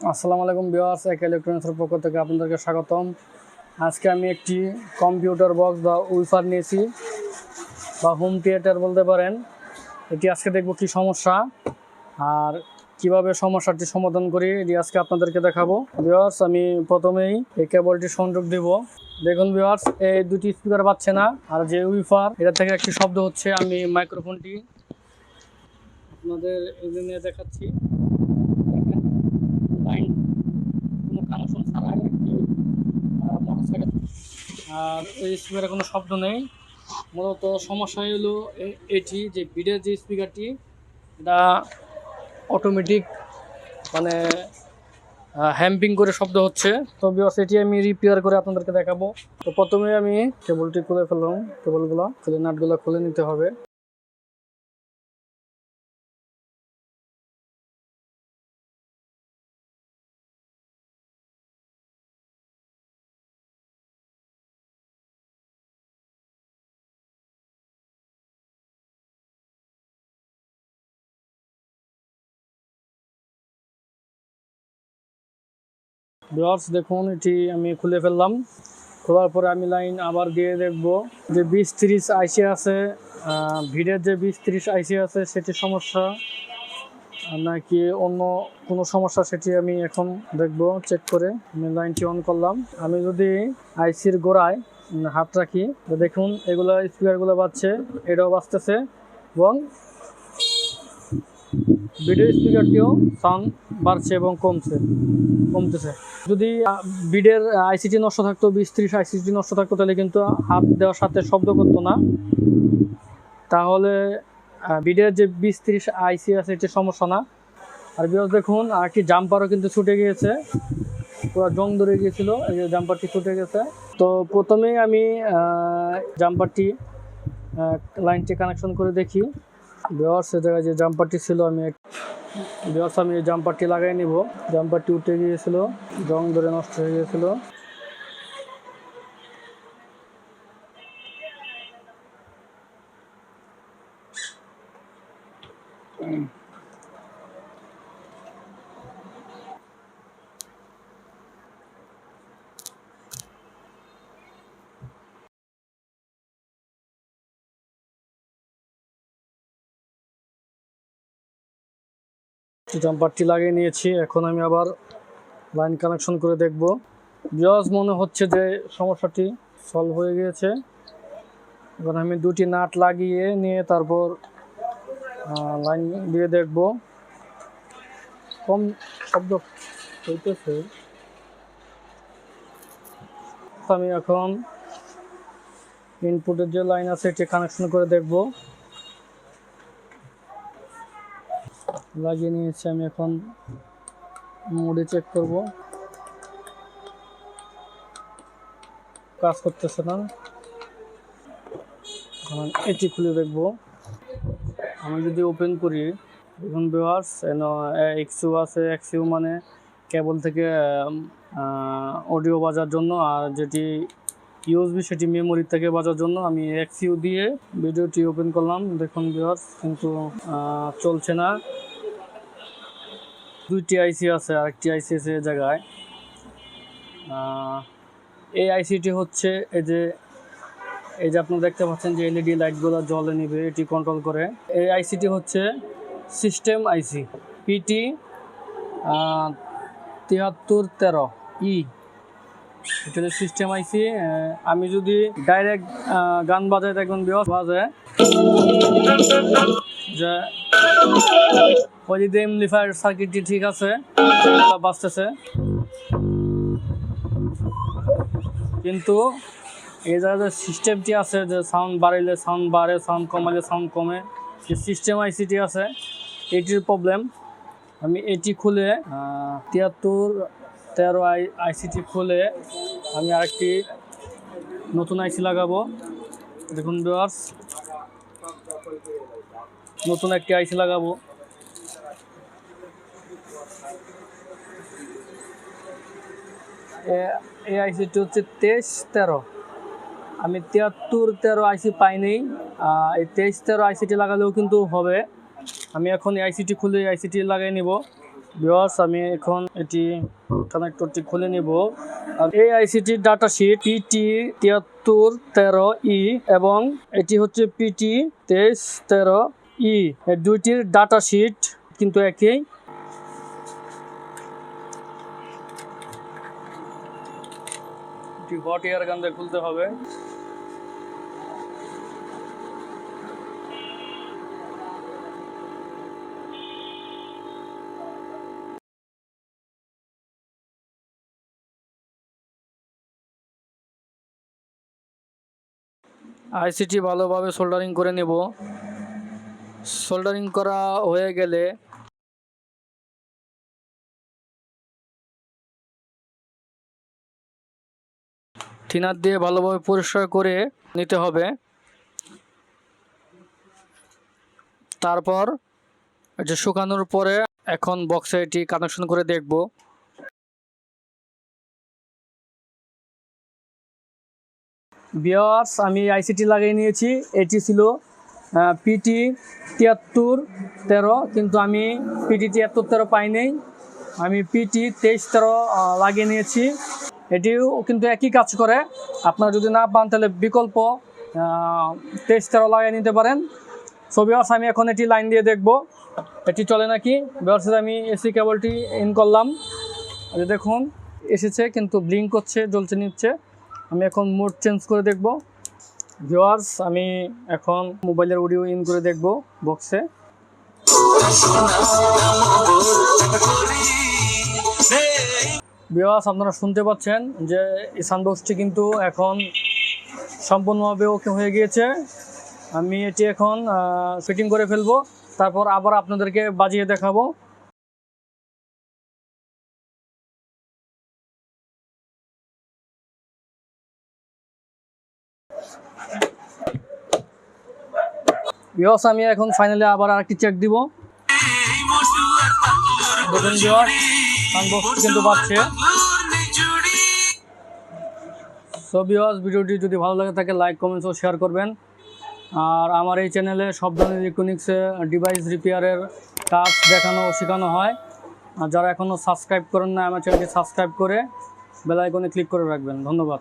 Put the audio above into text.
আসসালামু আলাইকুম ভিউয়ার্স, এক ইলেকট্রনিক্সের পক্ষ থেকে আপনাদেরকে স্বাগতম। আজকে আমি একটি কম্পিউটার বক্স বা উইফার নিয়েছি বা হোম থিয়েটার বলতে পারেন। এটি আজকে দেখব কি সমস্যা আর কিভাবে সমস্যাটি সমাধান করি, এটি আজকে আপনাদেরকে দেখাবো। ভিউয়ার্স, আমি প্রথমেই এই কেবলটি সংযোগ দেব। দেখুন ভিউয়ার্স, এই দুটি স্পিকার পাচ্ছে না, আর যে উইফার এটা থেকে একটি শব্দ হচ্ছে। আমি মাইক্রোফোনটি আপনাদের এখানে দেখাচ্ছি। লাইন কোনো কানেকশন ছাড়াই একটি মোটরসাইকেল, আর এই স্পিকারে কোনো শব্দ নেই। মূলত সমস্যা হলো এটি যে বিডের যে স্পিকারটি, এটা অটোমেটিক মানে হ্যাম্পিং করে শব্দ হচ্ছে। তো বিকজ এটি আমি রিপেয়ার করে আপনাদেরকে দেখাবো। তো প্রথমে আমি কেবলটি খুলে ফেললাম, কেবলগুলো খুলে নাটগুলো খুলে নিতে হবে। ভিউয়ার্স দেখুন, এটি আমি খুলে ফেললাম। খোলার পরে আমি লাইন আবার দিয়ে দেখব যে 20-30 আইসি আছে, ভিডের যে 20-30 আইসি আছে সেটি সমস্যা নাকি অন্য কোনো সমস্যা, সেটি আমি এখন দেখব চেক করে। আমি লাইনটি অন করলাম। আমি যদি আইসির গোড়ায় হাত রাখি, তো দেখুন এগুলো স্পিকারগুলো বাজছে, এটাও বাজতেছে এবং ভিডিও স্পিকারটিও সাউন্ড বাড়ছে এবং কমতেছে। যদি বিডের আইসিটি নষ্ট থাকতো, 20-30 আইসিটি নষ্ট থাকতো, তাহলে কিন্তু হাত দেওয়ার সাথে শব্দ করতো না। তাহলে বিডের যে 20-30 আইসি আছে এটি সমস্যা না। আর বিকজ দেখুন আরেকটি জাম্পারও কিন্তু ছুটে গিয়েছে, পুরো জং ধরে গিয়েছিল, এই যে জাম্পারটি ছুটে গেছে। তো প্রথমেই আমি জাম্পারটি লাইনটি কানেকশন করে দেখি। ভিউয়ার্স, এই জায়গায় যে জাম্পারটি ছিল, আমি এই জাম্পারটি লাগাই নিব। জাম্পারটি উঠে গিয়েছিল, জং ধরে নষ্ট হয়ে গিয়েছিল। জাম্পারটি লাগিয়ে নিয়েছি, এখন আমি আবার লাইন কানেকশন করে দেখব। ভিউয়ার্স, মনে হচ্ছে যে সমস্যাটি সলভ হয়ে গিয়েছে। এখন আমি দুটি নাট লাগিয়ে নিয়ে তারপর লাইন দিয়ে দেখব। কম শব্দ হইতেছে। আমি এখন ইনপুটের যে লাইন আছে এটি কানেকশন করে দেখব। লাগিয়ে নিয়েছি, আমি এখন মোডে চেক করব। কাজ করতেছে না। এখন এটি খুলে দেখব। আমি যদি ওপেন করি, দেখুন ভিউয়ার্স, এক্সইউ আছে। এক্সইউ মানে কেবল থেকে অডিও বাজার জন্য, আর যেটি ইউএসবি সেটি মেমোরি থেকে বাজার জন্য। আমি এক্সইউ দিয়ে ভিডিওটি ওপেন করলাম। দেখুন ভিউয়ার্স, কিন্তু চলছে না। দুইটি আইসি আছে, আরেকটি আইসি আছে এই জায়গায়। এই আইসিটি হচ্ছে এই যে আপনারা দেখতে পাচ্ছেন যে এলইডি লাইটগুলো জ্বলে নিবে, এটি কন্ট্রোল করে। এই আইসিটি হচ্ছে সিস্টেম আইসি পিটি 7313E। এটা হচ্ছে সিস্টেম আইসি। আমি যদি ডাইরেক্ট গান বাজাই, দেখবেন বাজে যে ওই যে এমপ্লিফায়ার সার্কিটটি ঠিক আছে, বাজতেছে। কিন্তু এই জায়গায় সিস্টেমটি আছে, যে সাউন্ড বাড়াইলে সাউন্ড বাড়ে, সাউন্ড কমাইলে সাউন্ড কমে, যে সিস্টেম আইসিটি আছে এটির প্রবলেম। আমি এটি খুলে 7313 আইসিটি খুলে আমি আরেকটি নতুন আইসি লাগাবো। দেখুন ভিউয়ার্স, নতুন একটি আইসি লাগাবো। এই আইসিটি হচ্ছে 2313। আমি 7313 আইসি পাইনি। এই 2313 আইসিটি লাগালেও কিন্তু হবে। আমি এখন এই আইসিটি খুলে আইসিটি লাগাই নিব। ভিউয়ার্স আমি এখন এটি কানেক্টরটি খুলে নিব। আর এই আইসিটির ডাটা শিট PT7313E এবং এটি হচ্ছে PT2313E, এই দুইটির ডাটা শিট কিন্তু একই। হট এয়ার গান দিয়ে খুলতে হবে। আইসিটি ভালোভাবে সোল্ডারিং করে নেব। সোল্ডারিং করা হয়ে গেলে থিনার দিয়ে ভালোভাবে পরিষ্কার করে নিতে হবে। তারপর এটি শুকানোর পরে এখন বক্সে এটি কানেকশন করে দেখব। ভিউয়ার্স আমি আইসিটি লাগিয়ে নিয়েছি। এটি ছিল PT7313, কিন্তু আমি PT7313 পাই নাই, আমি PT2313 লাগিয়ে নিয়েছি। এটিও কিন্তু একই কাজ করে। আপনারা যদি না পান তাহলে বিকল্প 2313 লাগিয়ে নিতে পারেন। সো ভিউয়ার্স আমি এখন এটি লাইন দিয়ে দেখব এটি চলে নাকি। ভিউয়ার্স আমি এসি কেবলটি ইন করলাম, দেখুন এসেছে কিন্তু ব্লিঙ্ক করছে, জ্বলছে নিচ্ছে। আমি এখন মোড চেঞ্জ করে দেখব। ভিউয়ার্স আমি এখন মোবাইলের অডিও ইন করে দেখব বক্সে। ভিউয়ার্স আপনারা শুনতে পাচ্ছেন যে এই সাউন্ডবক্সটি কিন্তু এখন সম্পূর্ণভাবে ওকে হয়ে গিয়েছে। আমি এটি এখন ফিটিং করে ফেলবো, তারপর আবার আপনাদেরকে বাজিয়ে দেখাবো। ভিউয়ার্স আমি এখন ফাইনালি আবার আরেকটি চেক দিব। দেখুন ভিউয়ার্স সাউন্ডবক্সটি কিন্তু বাজছে। সো ভিউয়ার্স ভিডিওটি যদি ভালো লাগে থাকে লাইক কমেন্টস ও শেয়ার করবেন। আর আমার এই চ্যানেলে সব ধরনের ইলেকট্রনিক্সে ডিভাইস রিপেয়ারের কাজ দেখানো ও শেখানো হয়। আর যারা এখনও সাবস্ক্রাইব করেন না আমার চ্যানেলটি সাবস্ক্রাইব করে বেল আইকনে ক্লিক করে রাখবেন। ধন্যবাদ।